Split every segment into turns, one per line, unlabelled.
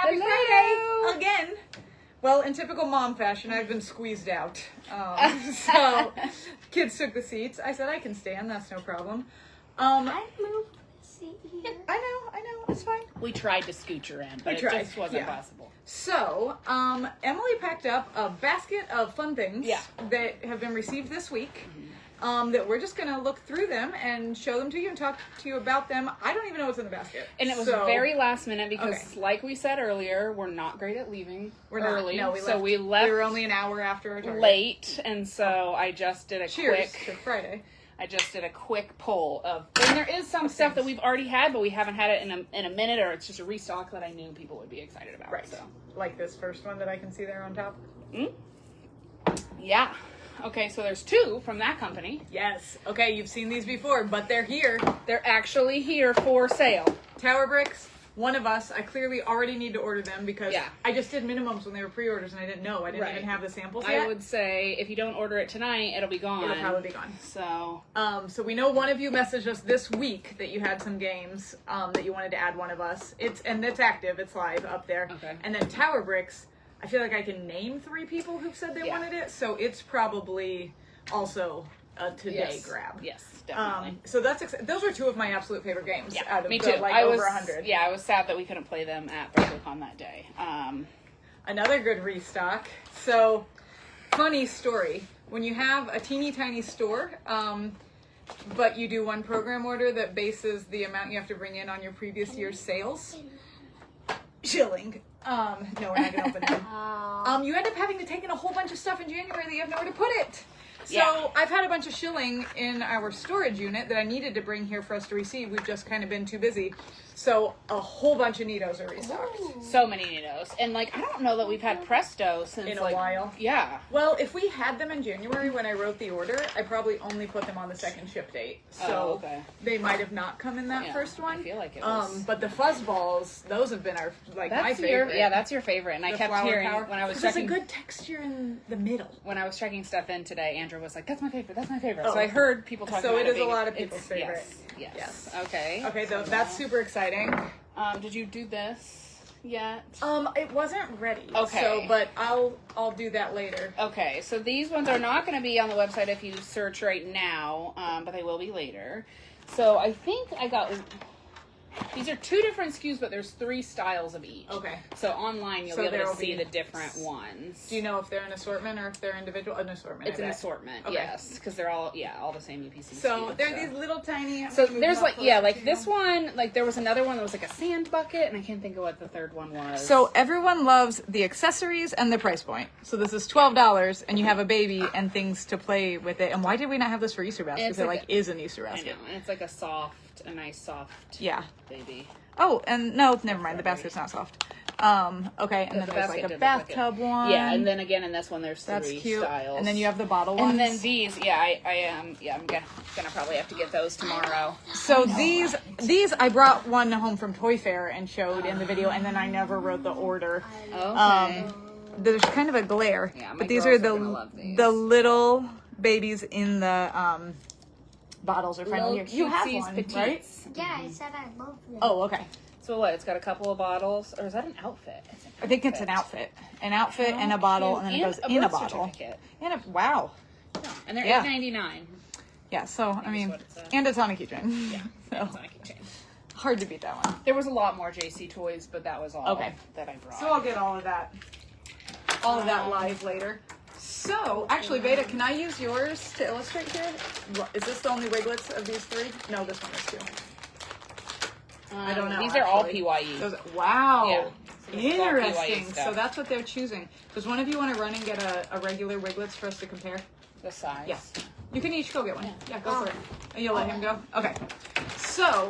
Happy Friday again. Well, in typical mom fashion, I've been squeezed out. So kids took the seats. I said I can stand. That's no problem.
I moved the seat here.
I know. It's fine.
We tried to scooch her in, but it just wasn't possible.
So, Emily packed up a basket of fun things that have been received this week. That we're just going to look through them and show them to you and talk to you about them. I don't even know what's in the basket.
And it was very last minute because, like we said earlier, we're not great at leaving early.
No,
we left.
We were only an hour after our target.
Late, and so I just did a
Cheers to Friday.
I just did a quick poll of, and there is some stuff that we've already had, but we haven't had it in a minute, or it's just a restock that I knew people would be excited about.
Right. So, like this first one that I can see there on top.
Yeah. Okay, so there's 2 from that company.
Yes. Okay, you've seen these before, but they're here.
They're actually here for sale.
Tower bricks. One of us, I clearly already need to order them because I just did minimums when they were pre-orders and I didn't know. I didn't even have the samples yet.
I would say if you don't order it tonight, it'll be gone.
It'll probably be gone.
So,
so we know one of you messaged us this week that you had some games that you wanted to add one of us. It's active. It's live up there.
Okay.
And then Tower bricks. I feel like I can name 3 people who've said they wanted it, so it's probably also a today grab.
Yes, definitely.
So those are 2 of my absolute favorite games.
Yeah,
out of
me too.
Over 100.
Yeah, I was sad that we couldn't play them at BravoCon that day.
Another good restock. So, funny story. When you have a teeny tiny store, but you do one program order that bases the amount you have to bring in on your previous year's sales. Chilling. No, we're not gonna open them. You end up having to take in a whole bunch of stuff in January that you have nowhere to put it. So I've had a bunch of shilling in our storage unit that I needed to bring here for us to receive. We've just kind of been too busy. So a whole bunch of Nitos are restocked.
Ooh. So many Nitos. And I don't know that we've had Presto since
in a while.
Yeah.
Well, if we had them in January when I wrote the order, I probably only put them on the second ship date. So they might have not come in that first one.
I feel like it was.
But the fuzz balls, those have been my favorite.
That's your favorite. And I kept hearing when I was checking.
There's a good texture in the middle.
When I was checking stuff in today, Andrew was like, "That's my favorite. That's my favorite." So I heard people talking about it.
So it is a lot of people's favorite.
Yes. Okay.
Okay, so that's super exciting.
Did you do this yet?
It wasn't ready.
Okay.
So, but I'll do that later.
Okay, so these ones are not going to be on the website if you search right now, but they will be later. So I think I got... These are 2 different SKUs, but there's 3 styles of each.
Okay.
So online you'll be able to see the different ones.
Do you know if they're an assortment or if they're individual? An assortment.
It's an assortment, yes, because they're all the same UPC.
So
SKUs,
they're these little tiny.
So there's this one. There was another one that was like a sand bucket, and I can't think of what the third one was.
So everyone loves the accessories and the price point. So this is $12, and you have a baby and things to play with it. And why did we not have this for Easter basket? Because it is an Easter basket.
I know, and it's like a nice soft baby.
Oh, and no, never mind. The basket's not soft. Okay, and then there's like a bathtub one.
Yeah, and then again in this one there's 3
cute.
styles.
And then you have the bottle ones.
And then these, I'm gonna probably have to get those tomorrow.
So these I brought one home from Toy Fair and showed in the video, and then I never wrote the order.
Okay.
There's kind of a glare,
but
these are the little babies in the bottles are finally here. You have one,
petites.
right?
Yeah, I said I love them.
Oh, okay.
So what? It's got a couple of bottles, or is that an outfit?
I think it's an outfit, and a bottle, and then it goes in a bottle. And wow.
And they're $8.99.
Yeah. So I mean, and it's on a keychain.
Yeah.
So.
It's on a keychain.
Hard to beat that one.
There was a lot more JC toys, but that was all that I brought.
So I'll get all of that live later. So, actually, Veda, can I use yours to illustrate here? Is this the only wiglets of these 3? No, this one is too. I don't know.
These are all PYE.
Wow.
Yeah. So
interesting. So that's what they're choosing. Does one of you want to run and get a regular wiglets for us to compare?
The size?
Yes. You can each go get one. Yeah, go for it. And you'll let him go? Okay. So,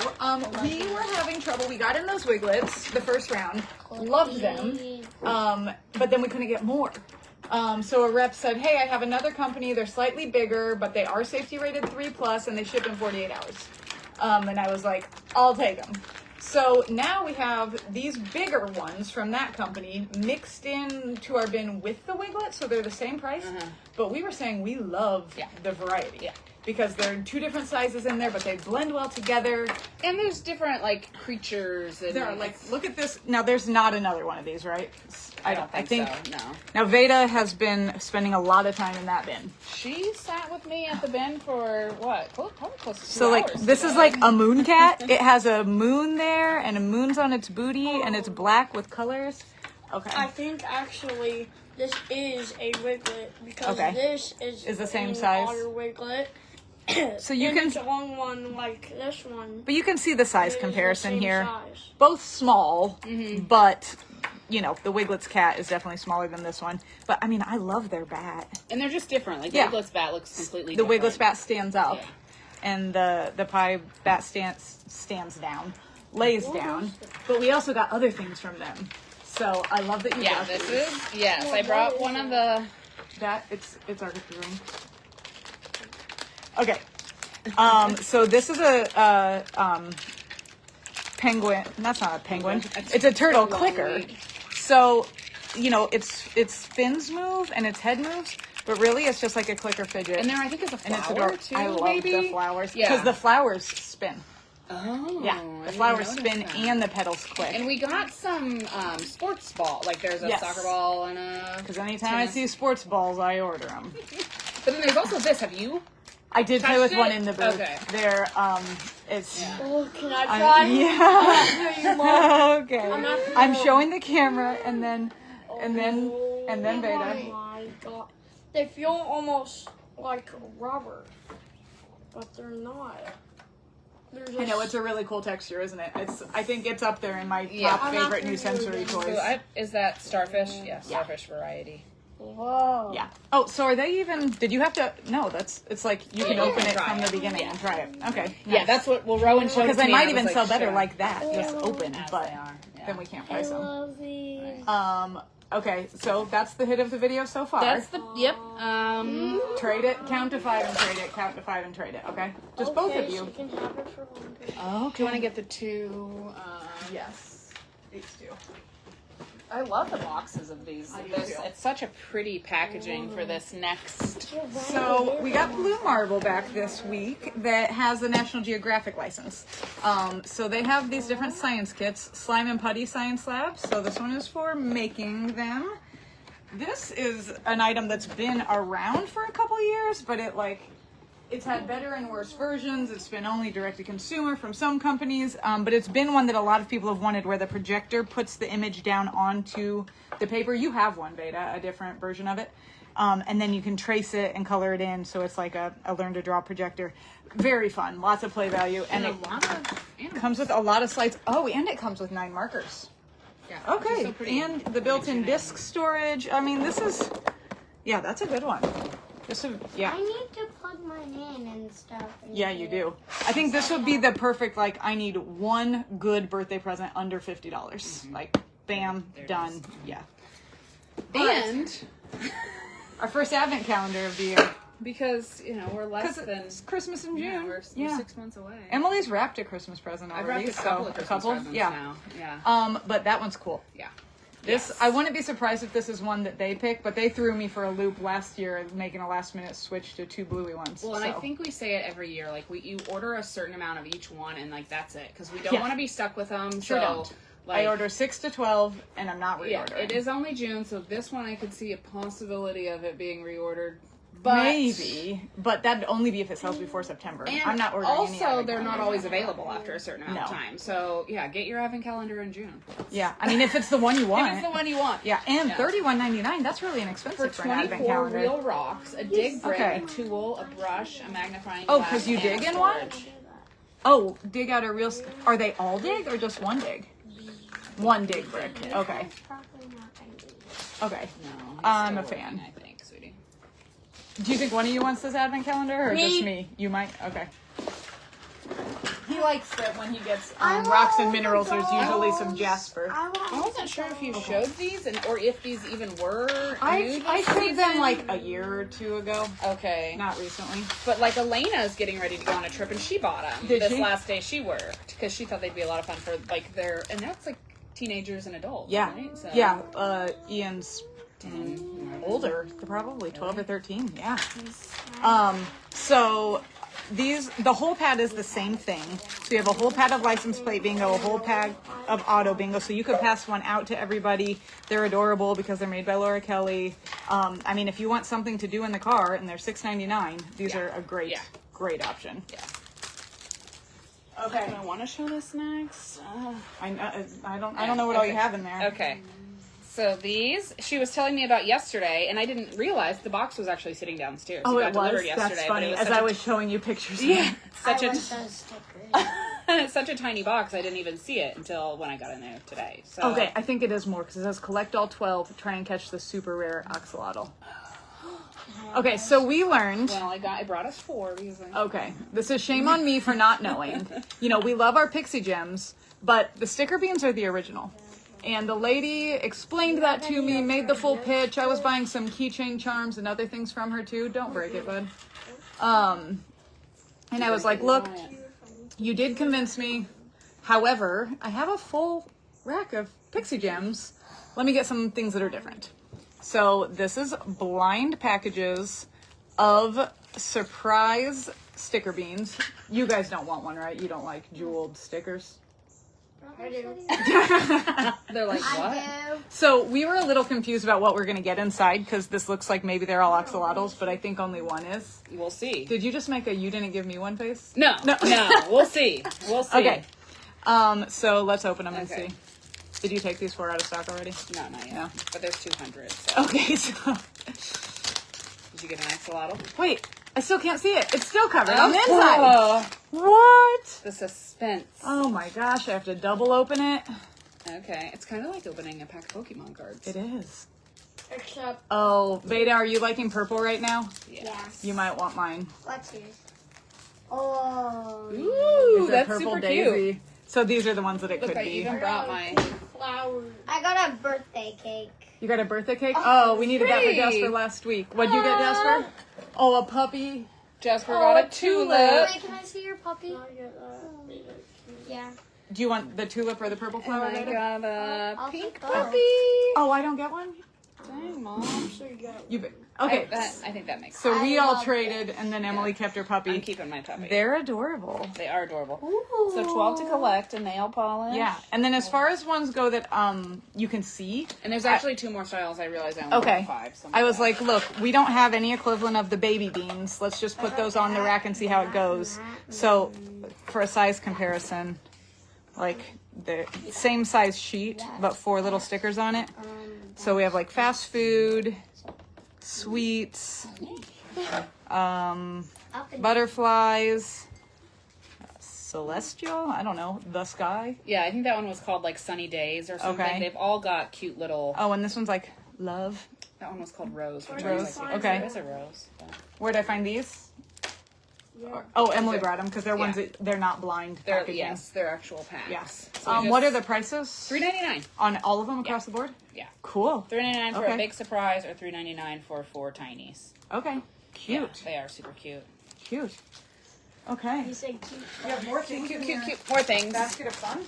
we were having trouble. We got in those wiglets the first round. Loved them. But then we couldn't get more. So a rep said, hey, I have another company. They're slightly bigger, but they are safety rated 3+, and they ship in 48 hours. And I was like, I'll take them. So now we have these bigger ones from that company mixed in to our bin with the wiglet, so they're the same price. But we were saying we love the variety.
Yeah.
because they're two different sizes in there, but they blend well together.
And there's different, like, creatures. And
There are, like, look at this. Now, there's not another one of these, right?
I don't think so, no.
Now, Veda has been spending a lot of time in that bin.
She sat with me at the bin for, what? Probably close to 2
So, like,
hours
this is
today.
like a moon cat. It has a moon there, and a moon's on its booty, and it's black with colors. Okay.
I think actually this is a wiglet because
Okay.
this is
the same
an
size.
otter wiglet.
So you
and
can,
it's a long one like this one.
but you can see the size
It is the
comparison
same
here.
size.
Both small, but you know, the Wiglet's cat is definitely smaller than this one. But I mean, I love their bat.
And they're just different. Like,
Yeah.
the Wiglet's bat looks completely
The
different.
Wiglet's bat stands up,
Yeah.
and the pie bat stands down, lays down. But we also got other things from them. So I love that you
Yeah,
got
this
these.
is, yes,
Yeah,
I brought
that
one
is
of the,
That it's artifacting. Okay. So this is a penguin. That's not a penguin. It's a turtle
long
clicker.
week.
So, you know, its fins move and its head moves, but really it's just like a clicker fidget.
and there I think is a
and it's
flower
adorable.
too,
I love
maybe?
the flowers
Yeah.
because the flowers spin.
Oh.
Yeah,
I
the
didn't
flowers
notice
spin
that.
and the petals click.
And we got some sports ball. Like, there's a
Yes.
soccer ball and a...
Because anytime I
tennis.
see sports balls, I order them.
But then there's also this. Have you?
I did play
Touched
with one
it?
in the booth.
Okay.
They're it's.
Yeah.
Oh, can I try?
Yeah. Okay.
not-
I'm showing the camera and then Beta.
Oh my god. They feel almost like rubber, but they're not. They're just,
I know it's a really cool texture, isn't it? I think it's up there in my
Yeah.
top
I'm not
favorite new
gonna do
sensory
that.
toys.
Is that starfish? Yeah, starfish variety.
Whoa.
Yeah. Oh, so are they even? Did you have to? No, it's like you can
Yeah,
open it
try
from
it.
the beginning and try it. Okay.
Yeah,
nice.
that's what Rowan showed
Because
to
they
me,
might
and I
even
was
sell better
sure.
like that, just open,
As
but
they are. Yeah.
then we can't
I
price them.
love these.
Okay, so that's the hit of the video so far.
That's the yep.
Trade it, count to 5 and trade it, count to 5 and trade it, okay? Just both of
Okay,
you.
She can have it for longer.
Do you want to get the two?
Yes. These two.
I love the boxes of these.
I do
This,
too.
it's such a pretty packaging for this next.
So we got Blue Marble back this week that has the National Geographic license. So they have these different science kits, slime and putty science labs. So this one is for making them. This is an item that's been around for a couple years, but it's had better and worse versions. It's been only direct to consumer from some companies, but it's been one that a lot of people have wanted where the projector puts the image down onto the paper. You have one, Beta, a different version of it. And then you can trace it and color it in, so it's like a learn to draw projector. Very fun, lots of play value, and it comes with a lot of slides. Oh, and it comes with 9 markers.
Yeah.
Okay,
So pretty.
and the built-in disk storage. I mean, this is, yeah, that's a good one. Yeah.
I need to plug mine in and stuff.
Yeah, you do. I think this would be the perfect, I need one good birthday present under $50. Like, bam, done. Yeah.
And
Our first advent calendar of the year.
because we're less
Because
than
it's Christmas in June.
yeah, we're 6 months away.
Emily's wrapped a Christmas present
I've
already.
wrapped a couple of Christmas presents
yeah.
now. Yeah.
But that one's cool.
Yeah.
This
Yes.
I wouldn't be surprised if this is one that they pick, but they threw me for a loop last year, making a last minute switch to 2 bluey ones.
Well, and
so.
I think we say it every year. Like, you order a certain amount of each one, and that's it, because we don't
Yeah.
want to be stuck with them.
Sure
so,
don't.
Like,
I order 6 to 12, and I'm not reordering.
yeah, it is only June, so this one I could see a possibility of it being reordered. But
Maybe, but that'd only be if it sells before September.
And
I'm not ordering any
also,
advent
they're not
calendars.
always available after a certain amount of
No.
time. So, yeah, get your advent calendar in June.
Yeah, I mean, if it's the one you want.
If it's the one you want.
Yeah, and
Yeah.
$31.99. That's really inexpensive
For
for an advent
24
calendar.
real rocks, a dig brick,
Okay.
a tool, a brush, a magnifying
Oh,
glass,
'cause you
and
dig
a
in one?
storage.
Oh, dig out a real. Are they all dig or just one dig? One dig brick. Okay.
It's probably not going to be.
Okay.
No, he's
I'm
still
a
working,
fan.
I think, sweetie.
Do you think one of you wants this advent calendar or just
Me.
me? You might. Okay. He likes that when he gets
I
rocks and
want
minerals. There's usually some
those.
jasper.
I wasn't sure if you showed these or if these even were new
I
this
showed them
season.
like a year or 2 ago.
Okay.
Not recently.
But like Elena's getting ready to go on a trip and she bought them
Did
this
she?
last day she worked because she thought they'd be a lot of fun for like and that's like teenagers and adults.
Yeah.
Right? So,
Yeah. Ian's
10.
Older. They're probably 12 or 13. Yeah. So the whole pad is the same thing. So you have a whole pad of license plate bingo, a whole pad of auto bingo. So you could pass one out to everybody. They're adorable because they're made by Laura Kelly. I mean, if you want something to do in the car and they're $6.99, these are a great option.
Yeah.
Okay.
Do I want to show this next?
I don't know what all you have in there.
Okay. So these, she was telling me about yesterday, and I didn't realize the box was actually sitting downstairs.
Oh,
It got
it was?
delivered yesterday,
That's
but
funny.
it was
As
such
I
a-
was showing you pictures. of
Yeah,
it.
it's such a tiny box. I didn't even see it until when I got in there today. So
Okay, I think it is more because it says collect all 12. Try and catch the super rare axolotl. Okay, so we learned.
Well, I brought us 4 because
Okay, this is shame on me for not knowing. You know, we love our pixie gems, but the sticker beans are the original. And the lady explained that to me, made the full pitch. I was buying some keychain charms and other things from her too. Don't break it, bud. And I was like, look, you did convince me. However, I have a full rack of pixie gems. Let me get some things that are different. So this is blind packages of surprise sticker beans. You guys don't want one, right? You don't like jeweled stickers?
I do.
they're like, what?
So we were a little confused about what we're going to get inside because this looks like maybe they're all axolotls, but I think only one is.
We'll see.
Did you just make a you didn't give me one face?
No. We'll see. We'll see.
Okay. So let's open them and
Okay.
see. Did you take these 4 out of stock already?
No, not yet.
No.
But there's 200. So.
Okay, so
Did you get an axolotl?
wait, I still can't see it. It's still covered on the inside.
Oh,
What?
the suspense.
Oh my gosh, I have to double open it.
Okay, it's kind of like opening a pack of Pokemon cards.
It is.
Except,
Oh, Veda, are you liking purple right now?
Yes.
You might want mine.
What's yours? Oh.
Ooh,
It's a
that's
purple
super
daisy.
cute.
So these are the ones that it
Look,
could
I
be.
even brought my.
flowers.
I got a birthday cake.
You got a birthday cake? Oh, we needed that for
pretty.
Jasper last week. What'd you get, Jasper? Oh, a puppy.
Jasper
Oh,
got
a
a
tulip.
tulip.
Wait, can I see your puppy?
I get that.
Yeah.
Do you want the tulip or the purple
And
flower?
I
Veda?
got a
I'll
pink
take both.
puppy.
Oh, I don't get one?
Dang, Mom.
So you got
You. Okay.
I think that makes sense.
So we
I
all
love
traded, and then Emily kept her
I'm
puppy.
keeping my puppy.
They're adorable.
They are adorable.
Ooh.
So 12 to collect, a nail polish.
Yeah, and then as far as ones go that you can see,
And there's actually 2 more styles. I realized I only
Okay.
have 5. So
I was like, look, we don't have any equivalent of the baby beans. Let's just put those on the rack and see how it goes. So for a size comparison, like the same size sheet, but 4 little stickers on it. So we have like fast food, sweets, butterflies, celestial, I don't know, the sky.
yeah, I think that one was called like Sunny Days or something.
Okay.
They've all got cute little.
Oh, and this one's like love.
That one was called Rose. Which
Rose,
I was like,
okay.
It is a rose. but-
Where'd I find these?
yeah.
Oh, Emily brought them because they're ones
Yeah.
that they're not blind
They're
packaging.
yes, they're actual packs.
Yes.
So we
What are
just-
the prices?
$3.99.
On all of them across the board?
Yeah.
Cool.
$3.99 for
Okay.
a big surprise, or $3.99 for 4 tinies.
Okay. Cute.
Yeah, they are super cute.
Cute. Okay.
You said cute.
You have more
Cute,
things
cute,
in
cute,
your
cute. More things.
basket of fun?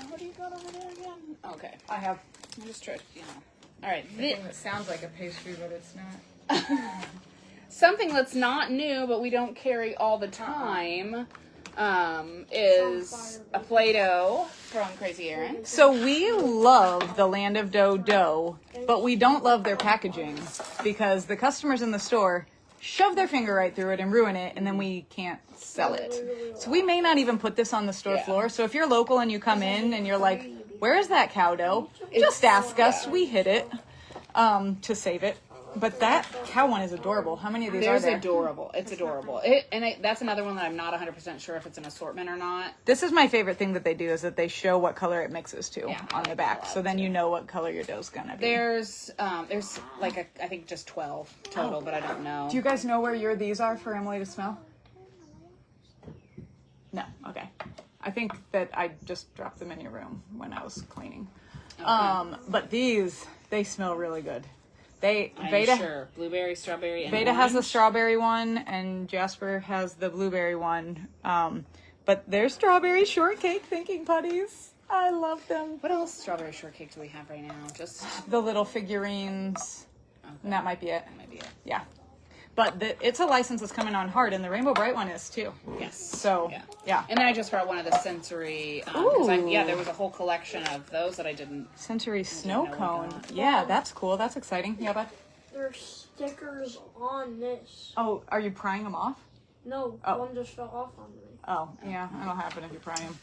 What do you got over there again? Okay.
I have
I just tried, All right.
a thing that sounds like a pastry, but it's not.
Something that's not new, but we don't carry all the time, is a Play-Doh from Crazy Erin.
So we love the Land of Dough, but we don't love their packaging because the customers in the store shove their finger right through it and ruin it, and then we can't sell it. So we may not even put this on the store
Yeah.
floor. So if you're local and you come in and you're like, where is that cow dough? Just ask us. We hid it to save it. But that cow one is adorable. How many of these are
There's
there?
adorable. It's adorable. That's another one that I'm not 100% sure if it's an assortment or not.
This is my favorite thing that they do is that they show what color it mixes to
Yeah, I
on the
like
back.
that a
So
lot,
then
too.
you know what color your dough's gonna be.
There's like I think just 12 total, but I don't know.
Do you guys know where these are for Emily to smell? No. Okay. I think that I just dropped them in your room when I was cleaning. But these, they smell really good.
I'm
Veda
sure. Blueberry, strawberry, and
Veda has the
orange.
strawberry one and Jasper has the blueberry one. But they're strawberry shortcake thinking putties. I love them.
What else strawberry shortcake do we have right now? Just
The little figurines. And that might be it.
That might be it.
Yeah. But it's a license that's coming on hard, and the Rainbow Bright one is too.
Yes.
So, yeah.
And then I just brought one of the sensory.
Ooh.
There was a whole collection of those that I didn't.
Sensory snow
know we
cone.
got.
Yeah, that's cool. That's exciting. Yeah, bud.
There's stickers on this.
Oh, are you prying them off?
No,
Oh.
one just fell off on me.
Oh, yeah. That'll happen if you pry them.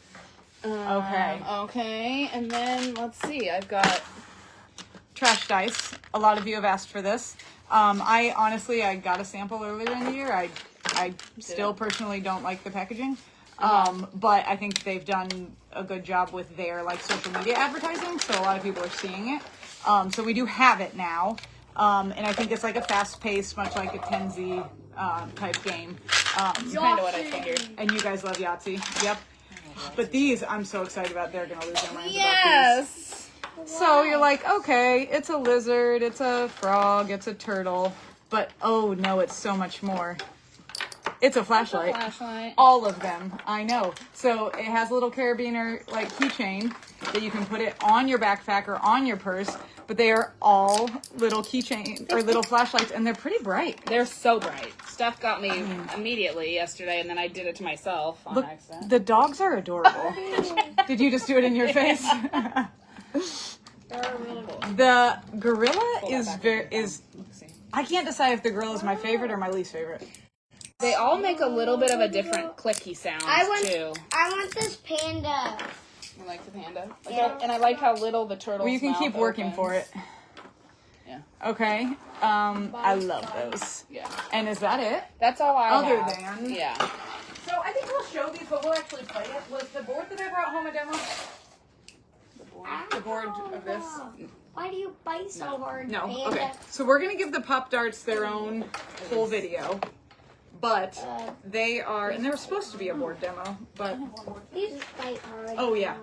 Okay. And then let's see. I've got.
Trash dice. A lot of you have asked for this. I got a sample earlier in the year. I still personally don't like the packaging. But I think they've done a good job with their like social media advertising, so a lot of people are seeing it. So we do have it now. And I think it's like a fast-paced, much like a 10Z type game.
Kind of what I figured.
And you guys love Yahtzee. Yep. But these, I'm so excited about. They're going to lose their minds about
Yes.
these. So you're like, okay, it's a lizard, it's a frog, it's a turtle. But, oh no, it's so much more. It's a flashlight. All of them, I know. So it has a little carabiner like keychain that you can put it on your backpack or on your purse. But they are all little keychain or little flashlights, and they're pretty bright.
They're so bright. Steph got me immediately yesterday, and then I did it to myself on
Look,
accident.
the dogs are adorable. Did you just do it in your face? The gorilla is I can't decide if the gorilla is my favorite or my least favorite.
They all make a little bit of a different clicky sound too.
I want this panda.
You like the panda?
Yeah.
And I like how little the turtle.
Well, you can keep working for it.
Yeah.
Okay. I love those.
Yeah.
And is that it?
That's all I
Other
have.
than-
Yeah.
So I think we'll show these, but we'll actually play it. Was the board that I brought home a demo? The board of this?
Why do you bite so hard,
No.
panda?
Okay. So we're gonna give the Pop Darts their own whole video, but they are, and they're supposed to be a board demo, but
These bite hard.
oh yeah.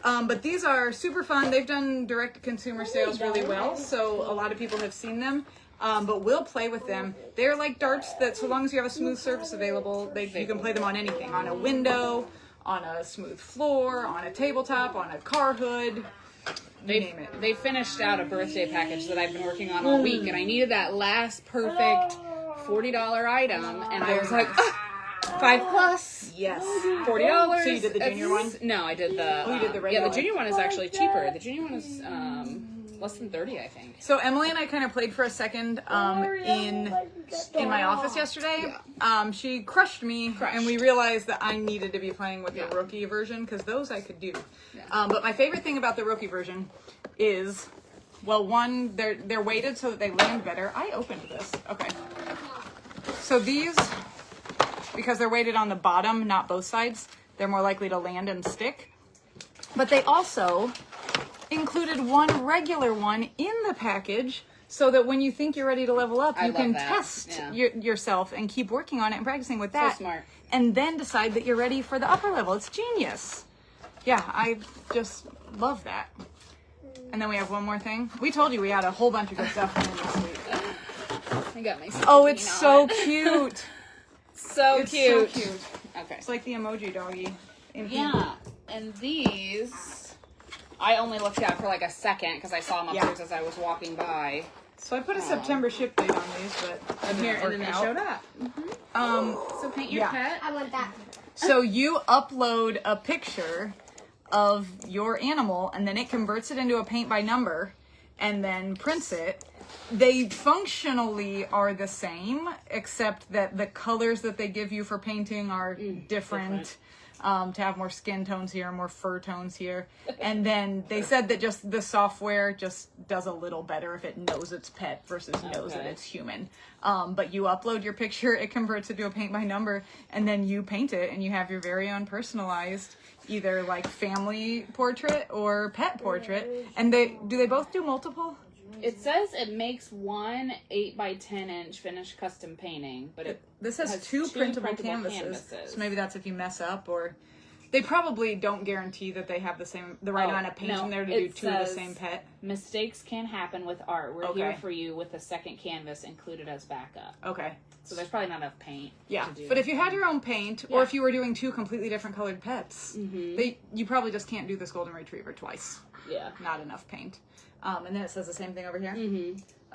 But these are super fun. They've done direct consumer sales really well, so a lot of people have seen them. But we'll play with them. They're like darts that, so long as you have a smooth surface available, you can play them on anything, on a window, on a smooth floor, on a tabletop, on a car hood. Name it.
They finished out a birthday package that I've been working on all week, and I needed that last perfect $40 item, and I was like, 5+.
Yes.
$40.
So you did the junior one?
No, I did the.
Oh, you did the
yeah,
regular
the junior one is actually cheaper. The junior one is less than 30, I think.
So Emily and I kind of played for a second in my office yesterday. She crushed me, and we realized that I needed to be playing with the rookie version because those I could do. But my favorite thing about the rookie version is, well, one, they're weighted so that they land better. I opened this. Okay. So these, because they're weighted on the bottom, not both sides, they're more likely to land and stick. But they also included one regular one in the package so that when you think you're ready to level up, you can test yourself and keep working on it and practicing with that.
So smart.
And then decide that you're ready for the upper level. It's genius. Yeah, I just love that. And then we have one more thing. We told you we had a whole bunch of good stuff coming this week.
I got my.
Oh, it's so cute.
So
It's
cute.
so cute.
Okay.
It's like the emoji doggy. In pink.
Yeah, and these I only looked at for like a second because I saw them upstairs as I was walking by.
So I put a September ship date on these, but
And here, and then they showed up. So paint your pet.
I want that.
So you upload a picture of your animal, and then it converts it into a paint by number, and then prints it. They functionally are the same, except that the colors that they give you for painting are different. To have more skin tones here, more fur tones here. And then they said that just the software just does a little better if it knows it's pet versus knows that it's human. But you upload your picture, it converts it to a paint by number, and then you paint it, and you have your very own personalized, either like family portrait or pet portrait. And do they both do multiple?
It says it makes one 8 by 10 inch finished custom painting, but
This has two printable canvases. So maybe that's if you mess up, or they probably don't guarantee that they have the right amount of paint in there to do two of the same pet.
Mistakes can happen with art. We're here for you with a second canvas included as backup.
Okay.
So there's probably not enough paint.
Yeah,
to do.
but if you had your own paint, or if you were doing two completely different colored pets, you probably just can't do this golden retriever twice.
Yeah.
Not enough paint. And then it says the same thing over here.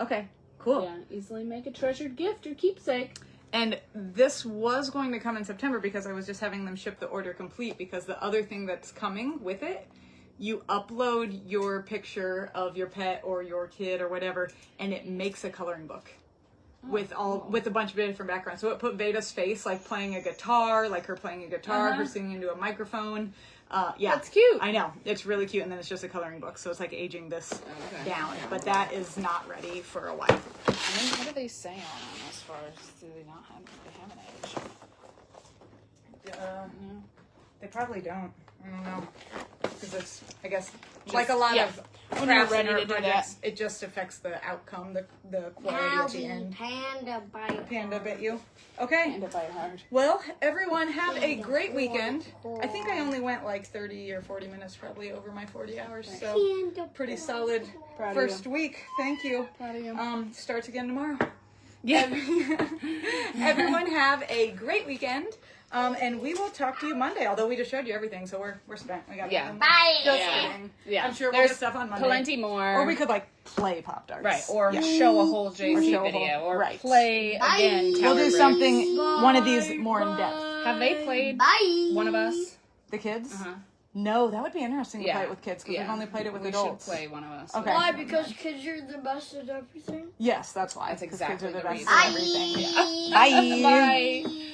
Okay. Cool.
Yeah, easily make a treasured gift or keepsake.
And this was going to come in September because I was just having them ship the order complete, because the other thing that's coming with it, you upload your picture of your pet or your kid or whatever, and it makes a coloring book with a bunch of different backgrounds. So it put Veda's face, like playing a guitar, like her playing a guitar, her singing into a microphone. Yeah,
That's cute.
I know, it's really cute. And then it's just a coloring book, so it's like aging this down. But that is not ready for a while.
What do they say on them as far as do they not have an age? No.
They probably don't. I don't know. Because it's, I guess, like a lot
yeah.
of
When you're
crafts
ready
and
to
art
do
projects, it just affects the outcome, the quality at the
Howdy,
end.
panda bite.
Panda bit you. Okay.
And to bite hard.
Well, everyone have a great weekend. I think I only went like 30 or 40 minutes probably over my 40 hours. So
Panda
pretty solid
Proud of
first
you.
week. Thank you.
Proud of you.
Starts again tomorrow.
Yeah.
Everyone have a great weekend. And we will talk to you Monday, although we just showed you everything, so we're spent. We got
Yeah.
nothing.
Bye.
Just
Yeah.
kidding.
Yeah.
I'm sure we'll
There's
get stuff on Monday.
plenty more.
Or we could like play Pop Darts.
Right, or
Yeah.
show a whole JC
show a whole-
video, or
right.
play
Bye.
again.
We'll
Tower
do
Bridge.
something, one of these more in depth.
Have they played
Bye.
One of Us?
The kids?
Uh-huh.
No, that would be interesting to
Yeah.
play it with kids, because we've only played it with
we
adults.
should play One of Us.
Okay.
Why? Because kids are the best at everything.
Yes, that's why.
That's
'Cause
exactly
kids are the
the
best
reason.
at everything.
Bye.
Bye.
Bye.